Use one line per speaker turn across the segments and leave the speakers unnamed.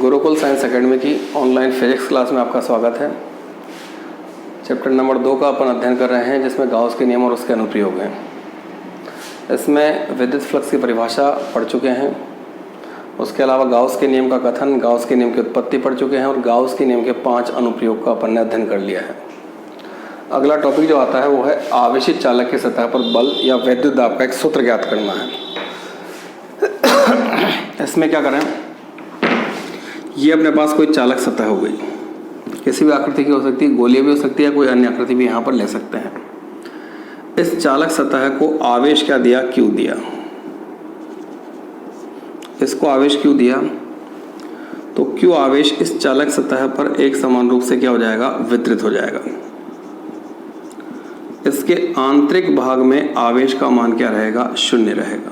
Gurukul science academy की online physics class में आपका स्वागत है। चैप्टर नंबर 2 का अपन अध्ययन कर रहे हैं, जिसमें गाउस के नियम और उसके अनुप्रयोग हैं। इसमें विद्युत फ्लक्स की परिभाषा पढ़ चुके हैं। उसके अलावा गाउस के नियम का कथन, गाउस के नियम की उत्पत्ति पढ़ चुके हैं और गाउस के नियम के 5 अनुप्रयोग का अपन ने अध्ययन कर लिया है। अगला टॉपिक जो आता है वो है आवेशित चालक की सतह पर बल या वैद्युत दाब का एक सूत्र ज्ञात करना है। इसमें क्या करें, ये अपने पास कोई चालक सतह हो गई, किसी भी आकृति की हो सकती है, गोलीय भी हो सकती है, कोई अन्य आकृति भी यहाँ पर ले सकते हैं। इस चालक सतह को आवेश क्या दिया, Q दिया। इसको आवेश Q दिया तो Q आवेश इस चालक सतह पर एक समान रूप से क्या हो जाएगा, वितरित हो जाएगा। इसके आंतरिक भाग में आवेश का मान क्या रहेगा, 0 रहेगा।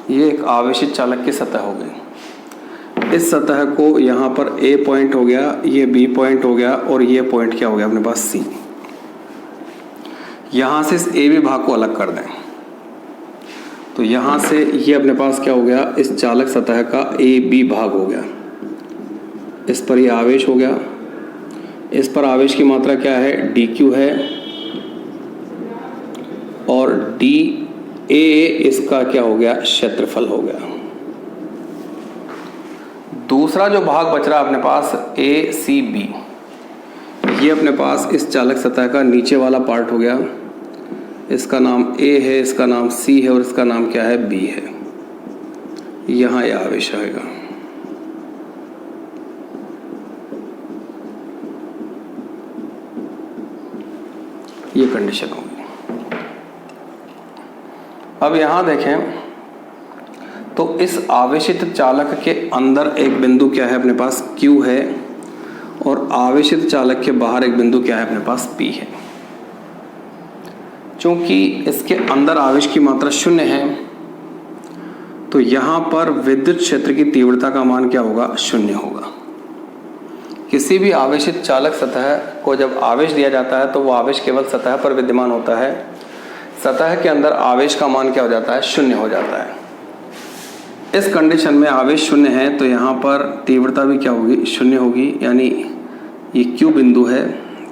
ये एक आवेशित चालक की सतह हो गई। इस सतह को यहाँ पर A पॉइंट हो गया, ये B पॉइंट हो गया और ये पॉइंट क्या हो गया अपने पास C। यहाँ से इस AB भाग को अलग कर दें तो यहाँ से ये अपने पास क्या हो गया, इस चालक सतह का AB भाग हो गया। इस पर ये आवेश हो गया। इस पर आवेश की मात्रा क्या है, dq है और dA इसका क्या हो गया, क्षेत्रफल हो गया। दूसरा जो भाग बच रहा अपने पास ACB, ये अपने पास इस चालक सतह का नीचे वाला पार्ट हो गया। इसका नाम A है, इसका नाम C है और इसका नाम क्या है, B है। यहाँ यह आवेश आएगा। ये कंडीशन होगी। अब यहाँ देखें तो इस आवेशित चालक के अंदर एक बिंदु क्या है अपने पास, Q है और आवेशित चालक के बाहर एक बिंदु क्या है अपने पास, P है। चूंकि इसके अंदर आवेश की मात्रा 0 है तो यहाँ पर विद्युत क्षेत्र की तीव्रता का मान क्या होगा, 0 होगा। किसी भी आवेशित चालक सतह को जब आवेश दिया जाता है तो वो आवेश केवल सतह पर विद्यमान होता है। सतह के अंदर आवेश का मान क्या हो जाता है, 0 हो जाता है। इस कंडीशन में आवेश 0 है तो यहाँ पर तीव्रता भी क्या होगी, 0 होगी। यानी ये Q बिंदु है,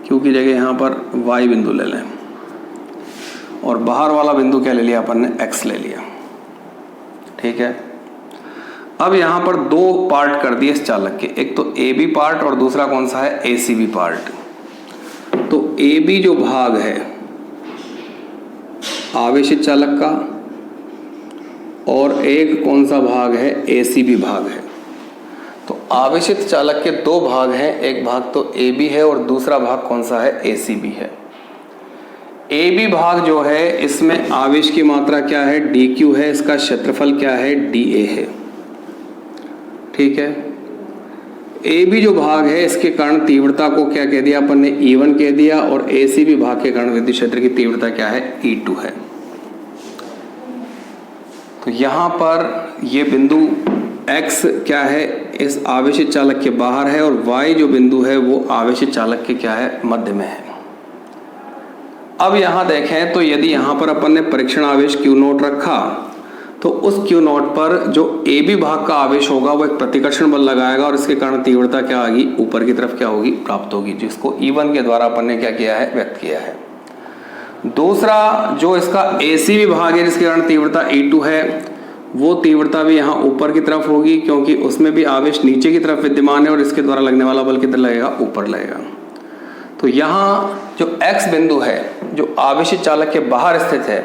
Q की जगह यहाँ पर Y बिंदु ले लें और बाहर वाला बिंदु क्या ले लिया अपन ने, X ले लिया। ठीक है। अब यहाँ पर 2 पार्ट कर दिए इस चालक के, एक तो AB पार्ट और दूसरा कौन सा है, ACB पार्ट। तो AB जो भाग है आवेशित चालक का और एक कौन सा भाग है, ACB भाग है। तो आवेशित चालक के 2 भाग हैं, एक भाग तो AB है और दूसरा भाग कौन सा है, ACB है। AB भाग जो है इसमें आवेश की मात्रा क्या है, dq है, इसका क्षेत्रफल क्या है, dA है। ठीक है। AB जो भाग है इसके कारण तीव्रता को क्या कह दिया अपन ने, E1 कह दिया और ACB भाग के कारण विद्युत क्षेत्र की तीव्रता क्या है, E2 है। तो यहाँ पर ये बिंदु X क्या है, इस आवेशित चालक के बाहर है और Y जो बिंदु है वो आवेशित चालक के क्या है, मध्य में है। अब यहाँ देखें तो यदि यहाँ पर अपन ने परीक्षण आवेश Q0 रखा तो उस Q0 पर जो AB भाग का आवेश होगा वो एक प्रतिकर्षण बल लगाएगा और इसके कारण तीव्रता क्या आएगी, ऊपर की तरफ क्या होगी, प्राप्त होगी, जिसको E1 के द्वारा अपन ने क्या किया है, व्यक्त किया है। दूसरा जो इसका ACB भाग है जिसके कारण तीव्रता E2 है, वो तीव्रता भी यहाँ ऊपर की तरफ होगी क्योंकि उसमें भी आवेश नीचे की तरफ विद्यमान है और इसके द्वारा लगने वाला बल किधर लगेगा, ऊपर लगेगा। तो यहाँ जो X बिंदु है जो आवेशित चालक के बाहर स्थित है,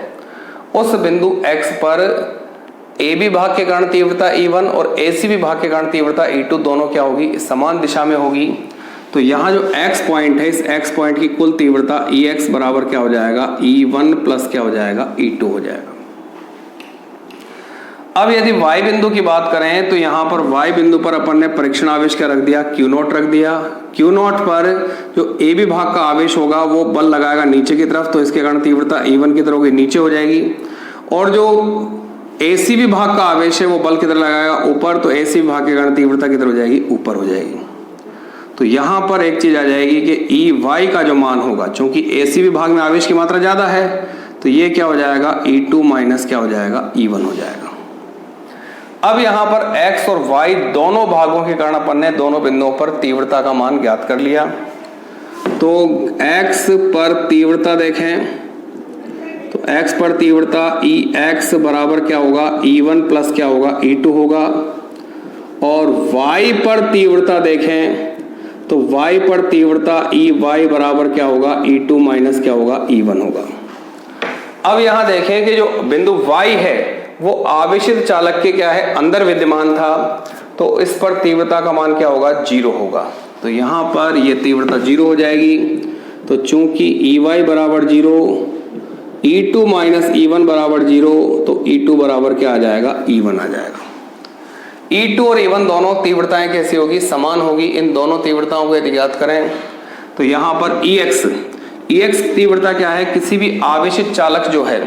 उस बिंदु X पर AB भाग के कारण तीव्रता E1 और ACB भाग के कारण तीव्रता E2 दोनों क्या होगी, समान दिशा में होगी। तो यहाँ जो X पॉइंट है, इस X पॉइंट की कुल तीव्रता EX बराबर क्या हो जाएगा, E1 प्लस क्या हो जाएगा, E2 हो जाएगा। अब यदि Y बिंदु की बात करें तो यहाँ पर Y बिंदु पर अपन ने परीक्षण आवेश क्या रख दिया, Q0 रख दिया। Q0 पर जो AB भाग का आवेश होगा वो बल लगाएगा नीचे की तरफ, तो इसके कारण तीव्रता E1 की तरफ होगी, नीचे हो जाएगी। और जो ACB भाग का आवेश है वो बल किधर लगाएगा, ऊपर, तो ACB भाग के कारण तीव्रता किधर हो जाएगी, ऊपर हो जाएगी। तो यहाँ पर एक चीज आ जाएगी कि EY का जो मान होगा, चूंकि ACB भाग में आवेश की मात्रा ज्यादा है तो ये क्या हो जाएगा, E2 माइनस क्या हो जाएगा, E1 हो जाएगा। अब यहां पर x और y दोनों भागों के कारण अपन ने दोनों बिंदुओं पर तीव्रता का मान ज्ञात कर लिया। तो x पर तीव्रता देखें तो x पर तीव्रता Ex बराबर क्या होगा, E1 प्लस क्या होगा, E2 होगा। और y पर तीव्रता देखें तो y पर तीव्रता Ey बराबर क्या होगा, E2 माइनस क्या होगा, E1 होगा। अब यहां देखें कि जो बिंदु y है वो आवेशित चालक के क्या है, अंदर विद्यमान था, तो इस पर तीव्रता का मान क्या होगा, 0 होगा। तो यहां पर ये तीव्रता 0 हो जाएगी। तो चूंकि Ey बराबर 0, E2 माइनस E1 बराबर 0, तो E2 बराबर क्या आ जाएगा, E1 आ जाएगा। E2 और E1 दोनों तीव्रताएं कैसी होगी, समान होगी। इन दोनों तीव्रताओं को यदि ज्ञात करें तो यहां पर Ex तीव्रता क्या है, किसी भी आवेशित चालक जो है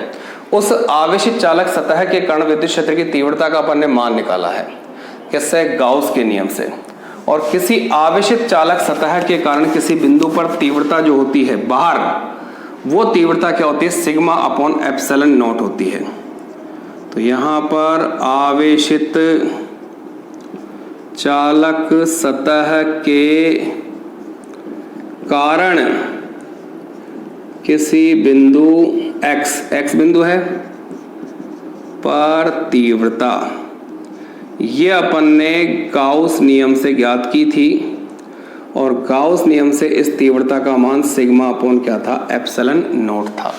उस आवेशित चालक सतह के कण विद्युत क्षेत्र की तीव्रता का अपन ने मान निकाला है, किससे, गाउस के नियम से। और किसी आवेशित चालक सतह के कारण किसी बिंदु पर तीव्रता जो होती है बाहर, वो तीव्रता क्या होती है, सिग्मा अपॉन एप्सिलॉन नॉट होती है। तो यहां पर आवेशित चालक सतह के कारण किसी बिंदु x बिंदु है पर तीव्रता, ये अपन ने गाउस नियम से ज्ञात की थी। और गाउस नियम से इस तीव्रता का मान सिग्मा अपॉन क्या था, एप्सिलॉन नॉट था।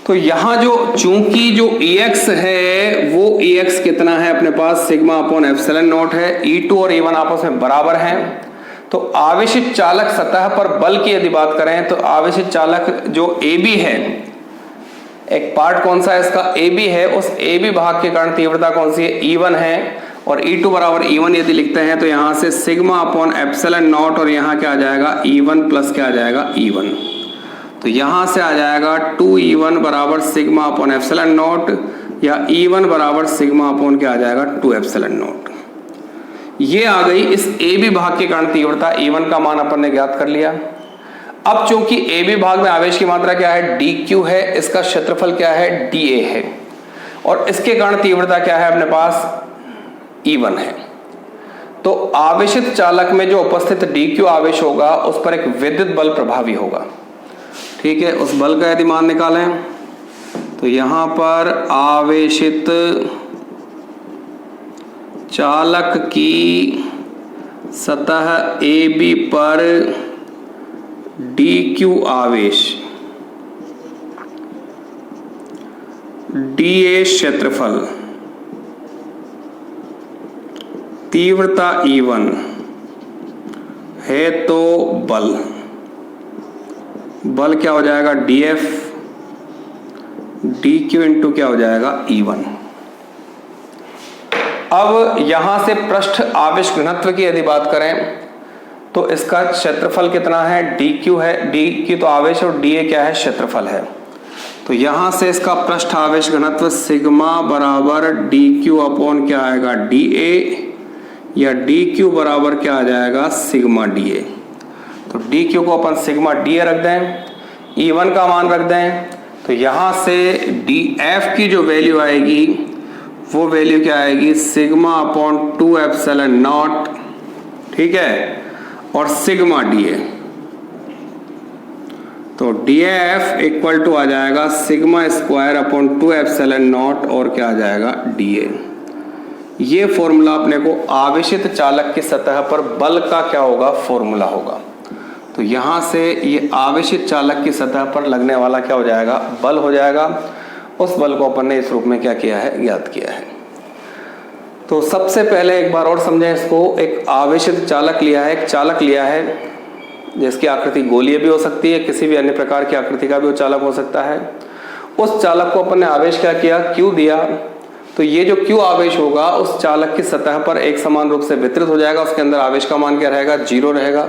तो यहां जो चूंकि जो Ex है वो Ex कितना है अपने पास, सिग्मा अपॉन एप्सिलॉन नॉट है। E2 और E1 आपस में बराबर हैं। तो आवेशित चालक सतह पर बल की यदि बात करें तो आवेशित चालक जो AB है, एक पार्ट कौन सा है इसका, AB है, उस AB भाग के कारण तीव्रता कौन सी है, E1 है। और E2 बराबर E1 यदि लिखते हैं तो यहां से सिग्मा अपॉन एप्सिलॉन नॉट, और यहां क्या आ जाएगा, E1 प्लस क्या आ जाएगा, E1। तो यहां से आ जाएगा 2E1 बराबर सिग्मा अपॉन एप्सिलॉन नॉट, या E1 बराबर सिग्मा अपॉन क्या आ जाएगा, 2 एप्सिलॉन नॉट। ये आ गई इस AB भाग के कारण तीव्रता। E1 का मान अपन ने ज्ञात कर लिया। अब चूंकि AB भाग में आवेश की मात्रा क्या है, dq है, इसका क्षेत्रफल क्या है, dA है, और इसके कारण तीव्रता क्या है अपने पास, E1 है। तो आवेशित चालक में जो उपस्थित dq आवेश होगा उस पर एक विद्युत बल प्रभावी होगा। ठीक है, उस बल का यदि मान निकालें तो यहां पर आवेशित चालक की सतह AB पर dq आवेश, dA क्षेत्रफल, तीव्रता E1 है, तो बल क्या हो जाएगा, dF dq इंटू क्या हो जाएगा, E1। अब यहां से पृष्ठ आवेश घनत्व की यदि बात करें तो इसका क्षेत्रफल कितना है, dq है, dq तो आवेश और dA क्या है, क्षेत्रफल है। तो यहां से इसका पृष्ठ आवेश घनत्व सिग्मा बराबर dq अपॉन क्या आएगा, dA, या dq बराबर क्या आ जाएगा, सिग्मा dA। तो dq को अपन सिग्मा dA रख दें, E1 का मान रख दें, तो यहां से dF की जो वैल्यू आएगी वो वैल्यू क्या आएगी, सिग्मा अपॉन 2 एप्सिलॉन नॉट, ठीक है, और सिग्मा dA। तो dF इक्वल टू आ जाएगा sigma square upon 2 epsilon naught, और क्या आ जाएगा, dA। ये फॉर्मूला अपने को आवेशित चालक की सतह पर बल का क्या होगा, फॉर्मूला होगा। तो यहां से ये आवेशित चालक की सतह पर लगने वाला क्या हो जाएगा, बल हो जाएगा। उस बल को अपन ने इस रूप में क्या किया है, ज्ञात किया है। तो सबसे पहले एक बार और समझें इसको। एक आवेशित चालक लिया है, एक चालक लिया है जिसकी आकृति गोलीय भी हो सकती है, किसी भी अन्य प्रकार की आकृति का भी वो चालक हो सकता है। उस चालक को अपन ने आवेश क्या किया, Q दिया। तो ये जो Q आवेश होगा उस चालक की सतह पर एक समान रूप से वितरित हो जाएगा। उसके अंदर आवेश का मान क्या रहेगा, 0 रहेगा।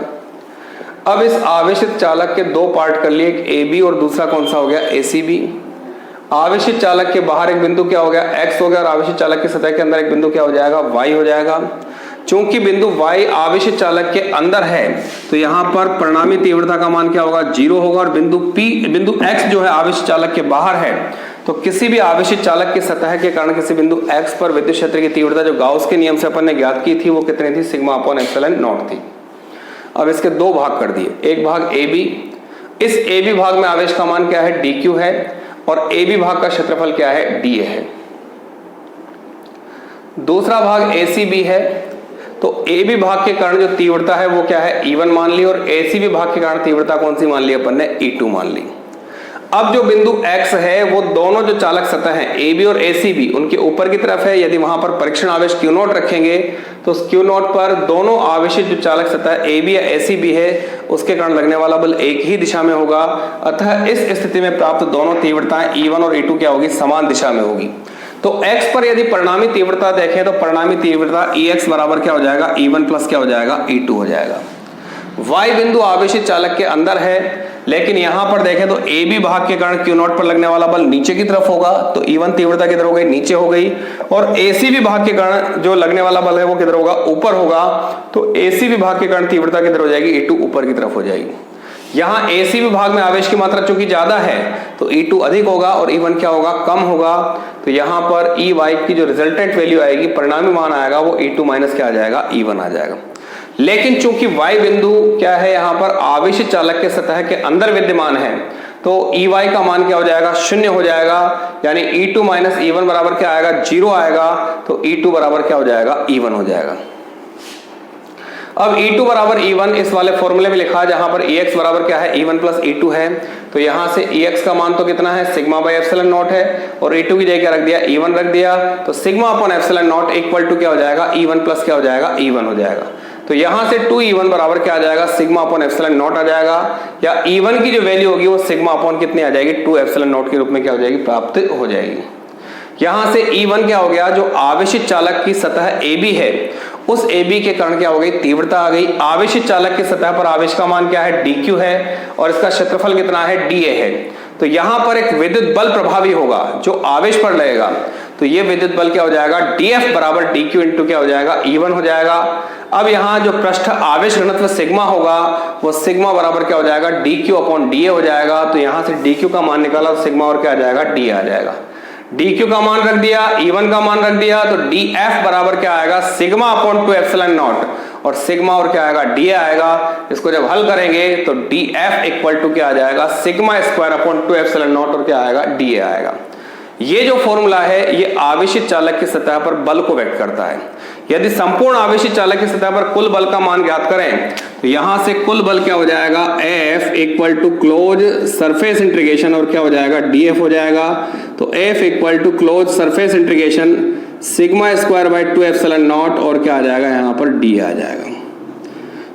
अब इस आवेशित चालक के दो पार्ट कर लिए, एक AB और दूसरा कौन सा हो गया, ACB। आवेशित चालक के बाहर एक बिंदु क्या हो गया, X हो गया, और आवेशित चालक की सतह के अंदर एक बिंदु क्या हो जाएगा, Y हो जाएगा। चूंकि बिंदु Y आवेशित चालक के अंदर है तो यहां पर परिणामी तीव्रता का मान क्या होगा, 0 होगा। और बिंदु X जो है आवेशित चालक के बाहर है तो किसी भी आवेशित चालक की सतह के कारण किसी बिंदु x पर विद्युत क्षेत्र की तीव्रता जो गाउस के नियम से अपन ने ज्ञात की थी वो कितनी थी, सिग्मा अपॉन एप्सिलॉन नॉट थी। अब इसके दो भाग कर दिए, एक भाग AB, इस AB भाग में आवेश का मान क्या है, dq है, और AB भाग का क्षेत्रफल क्या है, dA है। दूसरा भाग ACB है, तो AB भाग के कारण जो तीव्रता है वो क्या है, E1 मान ली, और ACB भाग के कारण तीव्रता कौन सी मान ली अपन ने, E2 मान ली। अब जो बिंदु x है वो दोनों जो चालक सतह हैं AB और ACB उनके ऊपर की तरफ है। यदि वहां पर परीक्षण आवेश Q0 रखेंगे तो उस Q0 पर दोनों आवेशित जो चालक सतह AB या ACB है उसके कारण लगने वाला बल एक ही दिशा में होगा। अतः इस स्थिति में प्राप्त दोनों तीव्रताएं E1 और E2 क्या होगी, समान दिशा में होगी। तो x पर यदि परिणामी तीव्रता देखें तो परिणामी तीव्रता EX बराबर क्या हो जाएगा, E1 प्लस क्या हो जाएगा, E2 हो जाएगा। y बिंदु आवेशित चालक के अंदर है, लेकिन यहां पर देखें तो AB भाग के कारण Q0 पर लगने वाला बल नीचे की तरफ होगा, तो E1 तीव्रता किधर हो गई, नीचे हो गई, और ACB भाग के कारण जो लगने वाला बल है वो किधर होगा, ऊपर होगा, तो ACB भाग के कारण तीव्रता किधर हो जाएगी, E2 ऊपर की तरफ हो जाएगी। यहाँ ACB भाग में आवेश की मात्रा चूंकि ज्यादा है तो E2 अधिक होगा और E1 क्या होगा, कम होगा। तो यहाँ पर EY की जो रिजल्टेंट वैल्यू आएगी, परिणामी मान आएगा, वो E2 माइनस क्या आ जाएगा, E1 आ जाएगा। लेकिन चूंकि y बिंदु क्या है, यहाँ पर आवेशित चालक के सतह के अंदर विद्यमान है, तो EY का मान क्या हो जाएगा, शून्य हो जाएगा, यानी E2 माइनस E1 बराबर क्या आएगा, 0 आएगा। तो E2 बराबर क्या हो जाएगा, E1 हो जाएगा। अब E2 बराबर E1 इस वाले फॉर्मूले में लिखा है, जहां पर EX बराबर क्या है, E1 प्लस E2 है। तो यहां से EX का मान तो कितना है, सिग्मा बाई एप्सिलॉन नॉट है, और E2 की जगह क्या रख दिया, E1 रख दिया। तो sigma upon epsilon naught equal to क्या हो जाएगा, E1 प्लस क्या हो जाएगा, E1 हो जाएगा। तो यहां से 2E1 बराबर क्या आ जाएगा, सिग्मा अपॉन एप्सिलॉन नॉट आ जाएगा, या E1 की जो वैल्यू होगी वो सिग्मा अपॉन कितनी आ जाएगी, 2 एप्सिलॉन नॉट के रूप में क्या हो जाएगी, प्राप्त हो जाएगी। यहां से E1 क्या हो गया, जो आवेशित चालक की सतह AB है उस AB के कारण क्या हो गई, तीव्रता आ गई। आवेशित चालक की सतह पर आवेश का मान क्या है, dq है, और इसका क्षेत्रफल कितना है, dA है। तो यहां पर एक विद्युत बल प्रभावी होगा जो आवेश पर लगेगा, तो ये विद्युत बल क्या हो जाएगा, dF बराबर dq इंटू क्या हो जाएगा, E1 हो जाएगा। अब यहाँ जो पृष्ठ आवेश घनत्व सिग्मा होगा वो सिग्मा बराबर क्या हो जाएगा, dq अपॉन dA हो जाएगा। तो यहां से dq का मान निकाला तो सिग्मा और क्या आ जाएगा, dA आ जाएगा। dq का मान रख दिया, E1 का मान रख दिया, तो dF बराबर क्या आएगा, सिग्मा अपॉन 2 एप्सिलॉन नॉट, और सिग्मा और क्या आएगा, dA आएगा। इसको जब हल करेंगे तो dF इक्वल टू क्या आ जाएगा, sigma square upon 2 epsilon naught, और क्या आएगा, dA आएगा। ये जो फॉर्मूला है ये आवेशित चालक की सतह पर बल को व्यक्त करता है। यदि संपूर्ण आवेशित चालक की सतह पर कुल बल का मान ज्ञात करें तो यहां से कुल बल क्या हो जाएगा, F equal to close surface integration, और क्या हो जाएगा, dF हो जाएगा। तो F equal to close surface integration sigma square by 2 epsilon naught, और क्या आ जाएगा, यहाँ पर d आ जाएगा।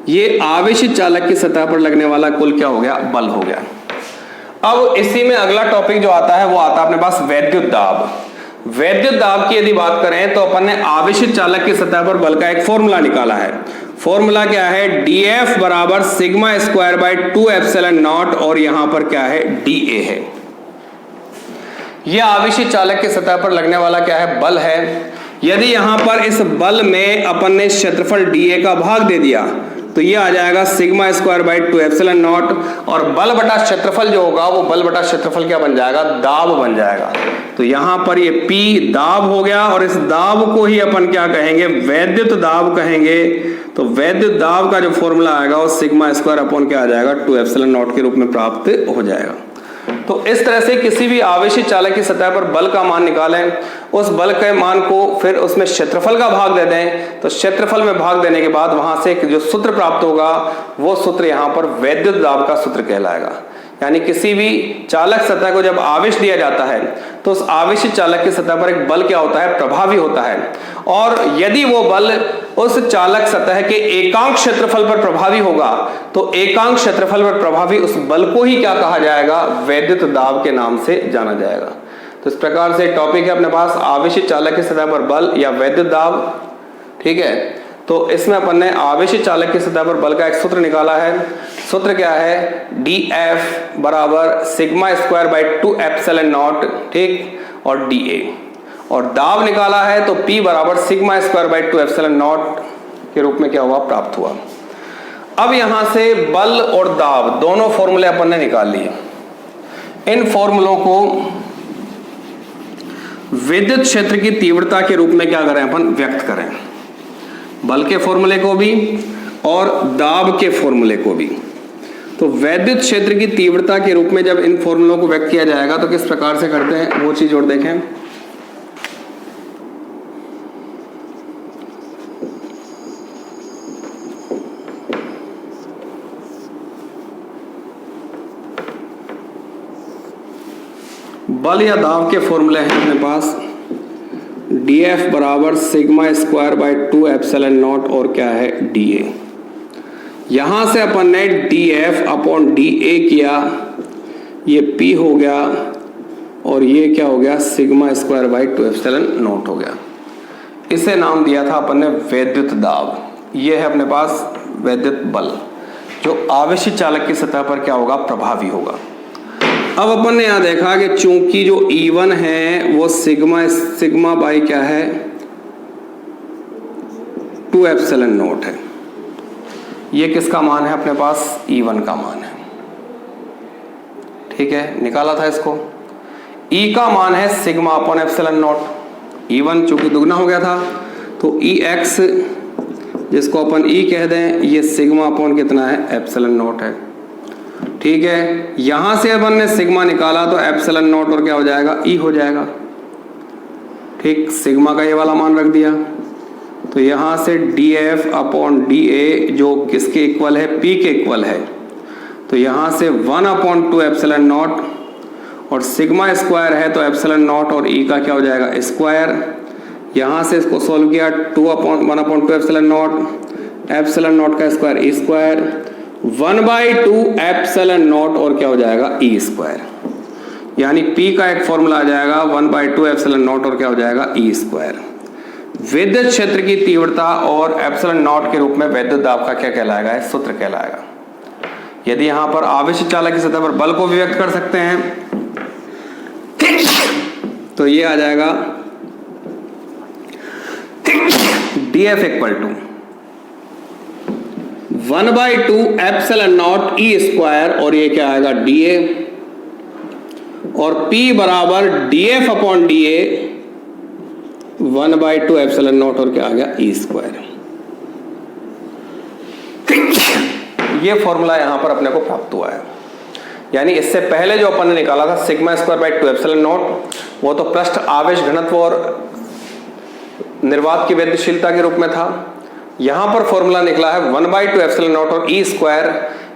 ये आवेशित चालक की सतह पर लगने वाला कुल क्या हो गया, बल हो गया। अब इसी में अगला टॉपिक जो आता है वो आता है अपने पास वैद्युत दाब। वैद्युत दाब की यदि बात करें तो अपन ने आवेशित चालक की सतह पर बल का एक फॉर्मूला निकाला है। फॉर्मूला क्या है, dF बराबर sigma square by 2 epsilon naught, और यहां पर क्या है, dA है। यह आवेशित चालक की सतह पर लगने वाला क्या है, बल है। यदि यहां पर इस बल में अपन ने क्षेत्रफल dA का भाग दे दिया तो ये आ जाएगा sigma square by 2 epsilon naught, और बल बटा क्षेत्रफल जो होगा वो बल बटा क्षेत्रफल क्या बन जाएगा, दाब बन जाएगा। तो यहां पर ये P दाब हो गया, और इस दाब को ही अपन क्या कहेंगे, वैद्युत दाब कहेंगे। तो वैद्युत दाब का जो फॉर्मूला आएगा वो सिग्मा स्क्वायर अपॉन क्या आ जाएगा, 2 एप्सिलॉन नॉट के रूप में प्राप्त हो जाएगा। तो इस तरह से किसी भी आवेशित चालक की सतह पर बल का मान निकालें, उस बल के मान को फिर उसमें क्षेत्रफल का भाग दे दें, तो क्षेत्रफल में भाग देने के बाद वहां से जो सूत्र प्राप्त होगा वो सूत्र यहां पर वैद्युत दाब का सूत्र कहलाएगा। यानी किसी भी चालक सतह को जब आवेश दिया जाता है तो उस आवेशित चालक की सतह पर एक बल क्या होता है, प्रभावी होता है, और यदि वो बल उस चालक सतह के एकांक क्षेत्रफल पर प्रभावी होगा तो एकांक क्षेत्रफल पर प्रभावी उस बल को ही क्या कहा जाएगा, वैद्युत दाब के नाम से जाना जाएगा। तो इस प्रकार से टॉपिक है अपने पास आवेशित चालक की सतह पर बल या वैद्युत दाब। ठीक है, तो इसमें अपन ने आवेशित चालक की सतह पर बल का एक सूत्र निकाला है। सूत्र क्या है, dF बराबर sigma square by 2 epsilon not, ठीक, और dA, और दाब निकाला है तो P बराबर sigma square by 2 epsilon not के रूप में क्या हुआ, प्राप्त हुआ। अब यहां से बल और दाब दोनों फॉर्मूले अपन ने निकाल लिए। इन फॉर्मूलों को विद्युत क्षेत्र की तीव्रता के रूप में क्या करें अपन, व्यक्त करें, बल के फॉर्मूले को भी और दाब के फॉर्मूले को भी। तो वैद्युत क्षेत्र की तीव्रता के रूप में जब इन फॉर्मूलों को व्यक्त किया जाएगा तो किस प्रकार से करते हैं वो चीज और देखें। बल या दाब के फॉर्मूले हैं अपने पास, dF बराबर sigma square by 2 epsilon naught और क्या है dA। यहां से अपन ने dF अपॉन dA किया, ये P हो गया और ये क्या हो गया sigma square by 2 epsilon not हो गया। इसे नाम दिया था अपन ने वैद्युत दाब। ये है अपने पास वैद्युत बल जो आवेशित चालक की सतह पर क्या होगा, प्रभावी होगा। अब अपन ने यहां देखा कि चूंकि जो E1 है वो सिग्मा बाई क्या है 2 एप्सिलॉन नॉट है। ये किसका मान है अपने पास, E1 का मान है। ठीक है, निकाला था इसको। E का मान है sigma upon epsilon not. E1 चूंकि दुगना हो गया था तो EX जिसको अपन E कह दें, ये सिग्मा अपॉन कितना है, एप्सिलॉन नॉट है। ठीक है, यहां से अपन ने सिग्मा निकाला तो एप्सिलॉन नॉट और क्या हो जाएगा, E हो जाएगा। ठीक, सिग्मा का ये वाला मान रख दिया तो यहां से dF अपॉन dA जो किसके इक्वल है, P के इक्वल है। तो यहां से 1 अपॉन 2 एप्सिलॉन नॉट और सिग्मा स्क्वायर है तो एप्सिलॉन नॉट और E का क्या हो जाएगा, स्क्वायर। यहां से इसको सॉल्व किया 1 अपॉन 2 एप्सिलॉन नॉट का square E square, 1/2 epsilon naught और क्या हो जाएगा, E स्क्वायर। यानी P का एक फॉर्मूला आ जाएगा 1/2 एप्सिलॉन नॉट और क्या हो जाएगा, E स्क्वायर। विद्युत क्षेत्र की तीव्रता और एप्सिलॉन नॉट के रूप में वैद्युत दाब का क्या कहलाएगा, सूत्र कहलाएगा। यदि यहां पर आवेशित चालक की सतह पर बल को भी व्यक्त कर सकते हैं तो ये आ जाएगा dF equal to 1/2 epsilon naught E square और ये क्या आएगा dA और P बराबर dF upon dA 1/2 epsilon naught और क्या आ गया, E स्क्वायर। ये फॉर्मूला यहां पर अपने को प्राप्त हुआ है। यानी इससे पहले जो अपन ने निकाला था sigma square by 2 epsilon not, वो तो पृष्ठ आवेश घनत्व और निर्वात की वैद्युतशीलता के रूप में था। यहां पर फॉर्मूला निकला है 1/2 एप्सिलॉन नॉट और E स्क्वायर।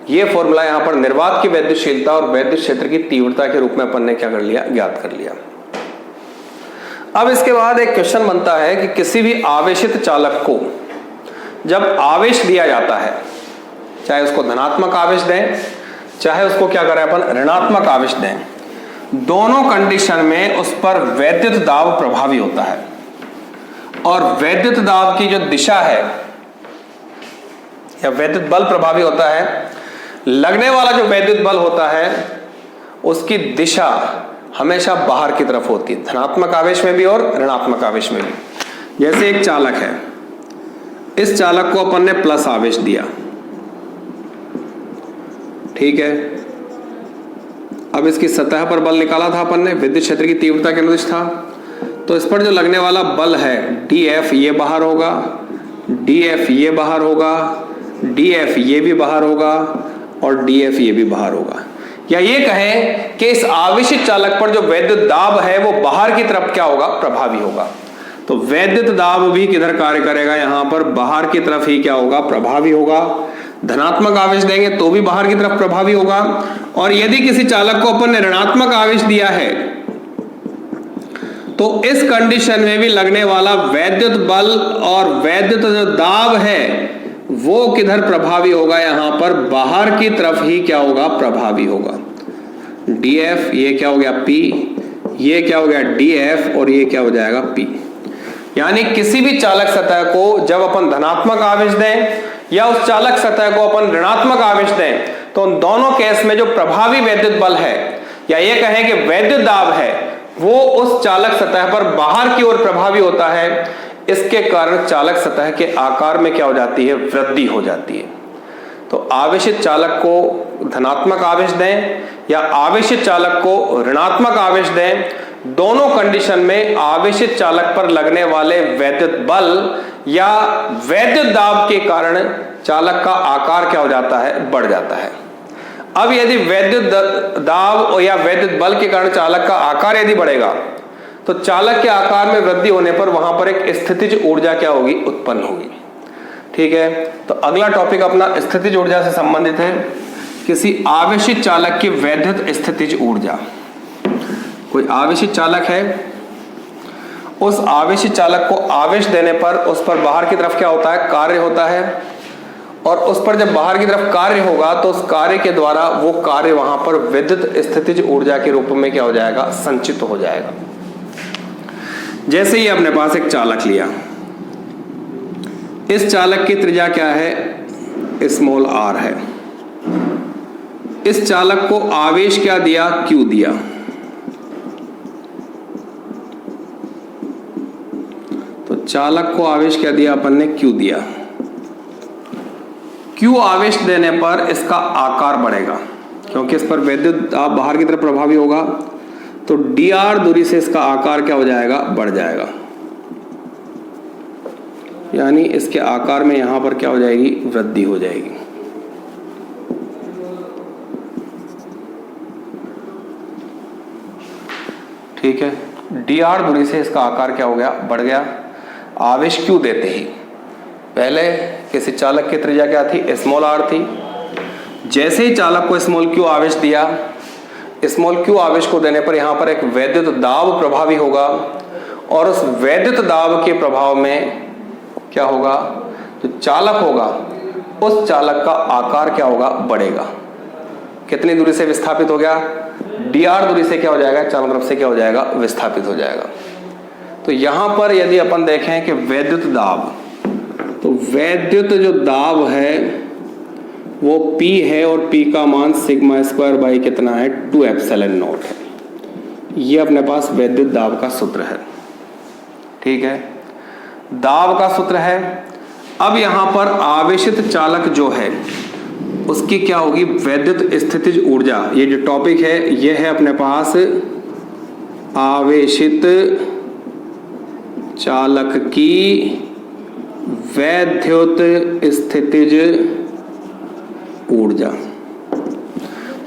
ये फॉर्मूला यहां पर निर्वात की वैद्युतशीलता और वैद्युत क्षेत्र की तीव्रता के रूप में अपन ने क्या कर लिया, ज्ञात कर लिया। अब इसके बाद एक क्वेश्चन बनता है कि किसी भी आवेशित चालक को जब आवेश दिया जाता है, चाहे उसको धनात्मक आवेश दें चाहे उसको क्या करें अपन ऋणात्मक आवेश दें, दोनों कंडीशन में उस पर वैद्युत दाब प्रभावी होता है। और वैद्युत दाब की जो दिशा है या वैद्युत बल प्रभावी होता है, लगने वाला जो वैद्युत बल होता है उसकी दिशा हमेशा बाहर की तरफ होती है, धनात्मक आवेश में भी और ऋणात्मक आवेश में भी। जैसे एक चालक है, इस चालक को अपन ने प्लस आवेश दिया, ठीक है। अब इसकी सतह पर बल निकाला था अपन ने, विद्युत क्षेत्र की तीव्रता के अनुदिश था। तो इस पर जो लगने वाला बल है dF ये बाहर होगा, dF ये बाहर होगा, dF ये भी बाहर होगा और dF ये भी बाहर होगा। या ये कहें कि इस आवेशित चालक पर जो वैद्युत दाब है वो बाहर की तरफ क्या होगा, प्रभावी होगा। तो वैद्युत दाब भी किधर कार्य करेगा, यहां पर बाहर की तरफ ही क्या होगा, प्रभावी होगा। धनात्मक आवेश देंगे तो भी बाहर की तरफ प्रभावी होगा। और यदि किसी चालक को अपन ने ऋणात्मक आवेश दिया है तो इस कंडीशन में भी लगने वाला वैद्युत बल और वैद्युत जो दाब है वो किधर प्रभावी होगा, यहां पर बाहर की तरफ ही क्या होगा, प्रभावी होगा। dF ये क्या हो गया P, ये क्या हो गया dF और ये क्या हो जाएगा P। यानी किसी भी चालक सतह को जब अपन धनात्मक आवेश दें या उस चालक सतह को अपन ऋणात्मक आवेश दें तो उन दोनों केस में जो प्रभावी वैद्युत बल है या ये कहें कि वैद्युत दाब है वो उस चालक सतह पर बाहर की ओर प्रभावी होता है। इसके कारण चालक सतह के आकार में क्या हो जाती है, वृद्धि हो जाती है। तो आवेशित चालक को धनात्मक आवेश दें या आवेशित चालक को ऋणात्मक आवेश दें, दोनों कंडीशन में आवेशित चालक पर लगने वाले वैद्युत बल या वैद्युत दाब के कारण चालक का आकार क्या हो जाता है, बढ़ जाता है। अब यदि वैद्युत दाब या वैद्युत बल के कारण चालक का आकार यदि बढ़ेगा तो चालक के आकार में वृद्धि होने पर वहां पर एक स्थितिज ऊर्जा क्या होगी, उत्पन्न होगी। ठीक है, तो अगला टॉपिक अपना स्थितिज ऊर्जा से संबंधित है। किसी आवेशित चालक की वैद्युत स्थितिज ऊर्जा। कोई आवेशित चालक है, उस आवेशित चालक को आवेश देने पर उस पर बाहर की तरफ क्या होता है, कार्य होता है, और उस पर जब बाहर की तरफ कार्य होगा तो उस कार्य के द्वारा वो कार्य वहां पर विद्युत स्थितिज ऊर्जा के रूप में क्या हो जाएगा, संचित हो जाएगा। जैसे ही अपने पास एक चालक लिया, इस चालक की त्रिज्या क्या है, स्मॉल r है। इस चालक को आवेश क्या दिया, q दिया। तो चालक को आवेश क्या दिया अपन ने, q दिया। q आवेश देने पर इसका आकार बढ़ेगा क्योंकि इस पर विद्युत दाब बाहर की तरफ प्रभावी होगा, तो dr दूरी से इसका आकार क्या हो जाएगा, बढ़ जाएगा। यानी इसके आकार में यहां पर क्या हो जाएगी, वृद्धि हो जाएगी। ठीक है, dr दूरी से इसका आकार क्या हो गया, बढ़ गया। आवेश q देते ही, पहले किसी चालक की त्रिज्या क्या थी, स्मॉल r थी। जैसे ही चालक को स्मॉल q आवेश दिया, स्मॉल q आवेश को देने पर यहां पर एक वैद्युत दाब प्रभावी होगा, और उस वैद्युत दाब के प्रभाव में क्या होगा, जो चालक होगा उस चालक का आकार क्या होगा, बढ़ेगा। कितनी दूरी से विस्थापित हो गया, dr दूरी से क्या हो जाएगा, चारों तरफ से क्या हो जाएगा, विस्थापित हो जाएगा। तो यहां पर यदि अपन देखें कि वैद्युत दाब, तो वैद्युत जो दाब है वो P है, और P का मान सिग्मा स्क्वायर बाई कितना है, 2 एप्सिलॉन नॉट है। ये अपने पास वैद्युत दाब का सूत्र है। ठीक है, दाब का सूत्र है। अब यहां पर आवेशित चालक जो है उसकी क्या होगी, वैद्युत स्थितिज ऊर्जा। ये जो टॉपिक है ये है अपने पास आवेशित चालक की वैद्युत स्थितिज ऊर्जा।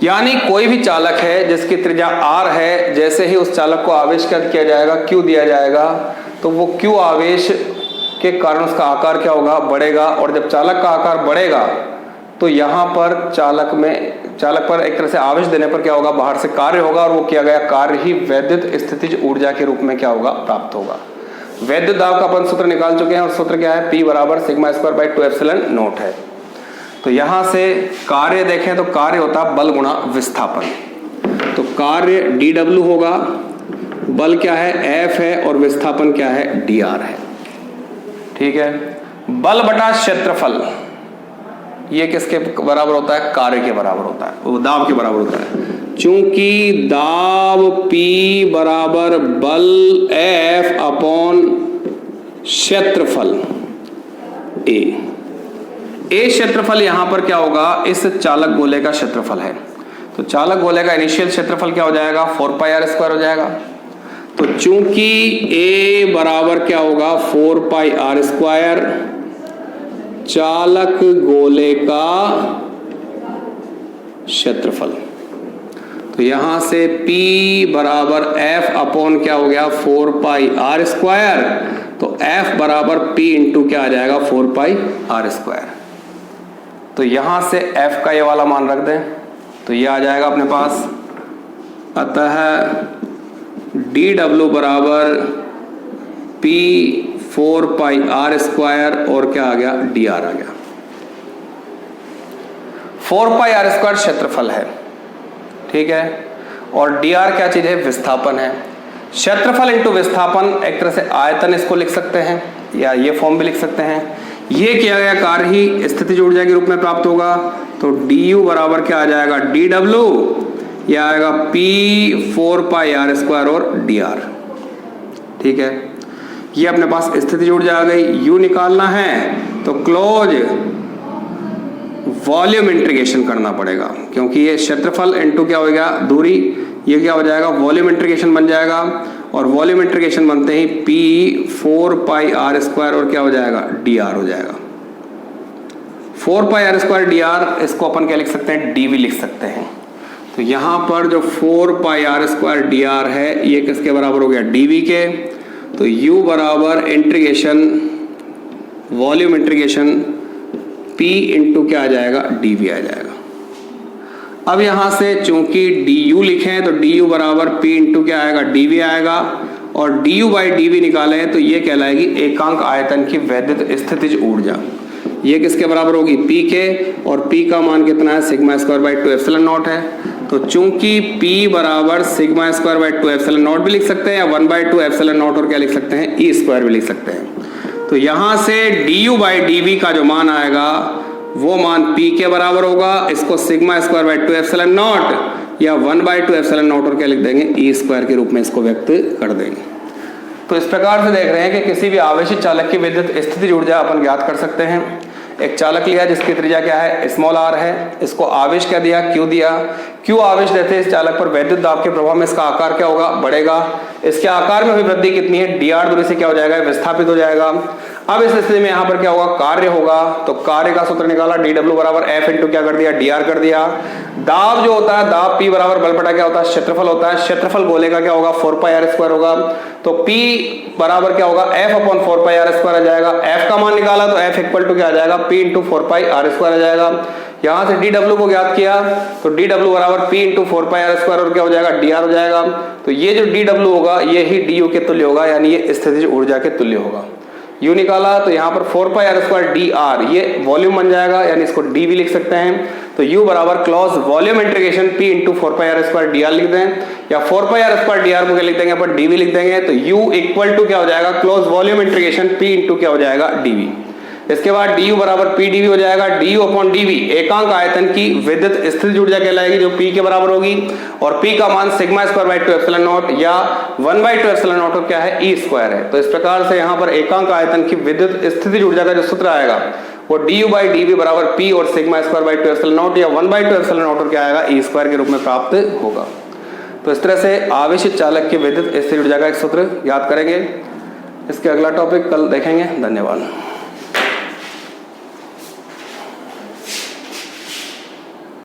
यानी कोई भी चालक है जिसकी त्रिज्या r है, जैसे ही उस चालक को आवेश कर किया जाएगा, q दिया जाएगा, तो वो q आवेश के कारण उसका आकार क्या होगा, बढ़ेगा। और जब चालक का आकार बढ़ेगा तो यहाँ पर चालक पर एक तरह से आवेश देने पर क्या होगा, बाहर से कार्य होगा, और वो किया गया कार्य ही वैद्युत स्थितिज ऊर्जा के रूप में क्या होगा, प्राप्त होगा। वैद्युत दाब का अपन सूत्र निकाल चुके हैं, और सूत्र क्या है, P बराबर sigma square by 2 epsilon not है। तो यहां से कार्य देखें तो कार्य होता है बल गुणा विस्थापन। तो कार्य dw होगा, बल क्या है, F है, और विस्थापन क्या है, dr है। ठीक है, बल बटा क्षेत्रफल, ये किसके बराबर होता है, कार्य के बराबर होता है, वो दाब के बराबर होता है। चूंकि दाब P बराबर बल F अपॉन क्षेत्रफल A क्षेत्रफल यहां पर क्या होगा, इस चालक गोले का क्षेत्रफल है। तो चालक गोले का इनिशियल क्षेत्रफल क्या हो जाएगा, 4 पाई r स्क्वायर हो जाएगा। तो चूंकि A बराबर क्या होगा, 4 पाई r स्क्वायर, चालक गोले का क्षेत्रफल, तो यहां से P बराबर F अपॉन क्या हो गया, 4 पाई r स्क्वायर। तो F बराबर P इंटू क्या आ जाएगा, 4 पाई r स्क्वायर। तो यहां से F का ये वाला मान रख दें तो ये आ जाएगा अपने पास। अतः dw बराबर P 4 पाई r स्क्वायर, और क्या आ गया, dr आ गया। 4 पाई r स्क्वायर क्षेत्रफल है, ठीक है, और dr क्या चीज है, विस्थापन है। क्षेत्रफल इंटू विस्थापन, एक तरह से आयतन इसको लिख सकते हैं, या ये फॉर्म भी लिख सकते हैं। ये किया गया कार्य ही स्थितिज ऊर्जा के रूप में प्राप्त होगा। तो du बराबर क्या आ जाएगा, dw, यह आएगा P 4 पाई r स्क्वायर और dr। ठीक है, ये अपने पास स्थितिज ऊर्जा आ गई। U निकालना है तो क्लोज वॉल्यूम इंटीग्रेशन करना पड़ेगा, क्योंकि ये क्षेत्रफल इंटू क्या हो गया, दूरी, ये क्या हो जाएगा, वॉल्यूम इंटीग्रेशन बन जाएगा, और वॉल्यूम इंटीग्रेशन बनते ही P 4 पाई आर स्क्वायर और क्या हो जाएगा, dr हो जाएगा। 4 पाई आर स्क्वायर dr, इसको अपन क्या लिख सकते हैं, dv लिख सकते हैं। तो यहाँ पर जो 4 पाई आर स्क्वायर dr है ये किसके बराबर हो गया, dv के। तो u बराबर integration volume integration P into क्या आ जाएगा, dv आ जाएगा। अब यहाँ से चूंकि du लिखे हैं तो du बराबर P इंटू क्या आएगा, dv आएगा, और du बाई dv निकाले तो ये कहलाएगी एकांक आयतन की वैद्युत स्थितिज ऊर्जा। ये किसके बराबर होगी, P के, और P का मान कितना है, sigma square by 2 epsilon not है। तो चूंकि P बराबर sigma square by 2 epsilon not भी लिख सकते हैं, या 1/2 एप्सिलॉन नॉट और क्या लिख सकते हैं, E स्क्वायर भी लिख सकते हैं। तो यहाँ से du बाई dv का जो मान आएगा वो मान P के बराबर होगा, इसको sigma square by 2 epsilon not या 1/2 एप्सिलॉन नॉट और क्या लिख देंगे, E स्क्वायर के रूप में इसको व्यक्त कर देंगे। तो इस प्रकार से देख रहे हैं कि किसी भी आवेशित चालक की विद्युत स्थितिज ऊर्जा अपन ज्ञात कर सकते हैं। एक चालक लिया जिसकी त्रिज्या क्या है, स्मॉल r है, इसको आवेश क्या दिया, Q दिया। Q आवेश देते हैं इस चालक पर, वैद्युत दाब के प्रभाव में इसका आकार क्या होगा, बढ़ेगा। इसके आकार में भी वृद्धि कितनी है, dr दूरी से क्या हो जाएगा, विस्थापित हो जाएगा। अब इस स्थिति में यहाँ पर क्या होगा, कार्य होगा। तो कार्य का सूत्र निकाला, dw बराबर F इंटू क्या कर दिया, dr कर दिया। दाब जो होता है, दाब P बराबर बल बटा क्या होता है, क्षेत्रफल होता है। क्षेत्रफल गोले का क्या होगा, 4 पाई आर स्क्वायर होगा। तो P बराबर क्या होगा, F upon 4 pi r square आ जाएगा। F का मान निकाला तो F इक्वल टू क्या आ जाएगा, P into 4 pi r square आ जाएगा। यहाँ से dw को ज्ञात किया तो dw बराबर P into 4 pi r square और क्या हो जाएगा, dr हो जाएगा। तो ये जो dw होगा ये ही du के तुल्य होगा, यानी ये स्थितिज ऊर्जा के तुल्य होगा। U निकाला तो यहाँ पर 4 पाई आर स्क्वायर dr, ये वॉल्यूम बन जाएगा, यानी इसको dv लिख सकते हैं। तो U बराबर close volume integration P into 4 pi r square dr लिख दें, या 4 पाई आर स्क्वायर dr को क्या लिख देंगे अपन, dv लिख देंगे। तो U इक्वल टू क्या हो जाएगा, clause volume integration P into क्या हो जाएगा, dv। इसके बाद du बराबर P dv हो जाएगा। du अपॉन dv एकांक आयतन की विद्युत स्थितिज ऊर्जा कहलाएगी, जो P के बराबर होगी, और P का मान sigma square by 2 epsilon not या 1/2 एप्सिलॉन नॉट और क्या है, E स्क्वायर है। तो इस प्रकार से यहाँ पर एकांक आयतन की विद्युत स्थितिज ऊर्जा का जो सूत्र आएगा वो du बाई dv बराबर P और sigma square by 2 epsilon not या 1/2 एप्सिलॉन नॉट और क्या आएगा, E स्क्वायर के रूप में प्राप्त होगा। तो इस तरह से आवेशित चालक की विद्युत स्थितिज ऊर्जा का एक सूत्र याद करेंगे। इसके अगला टॉपिक कल देखेंगे। धन्यवाद।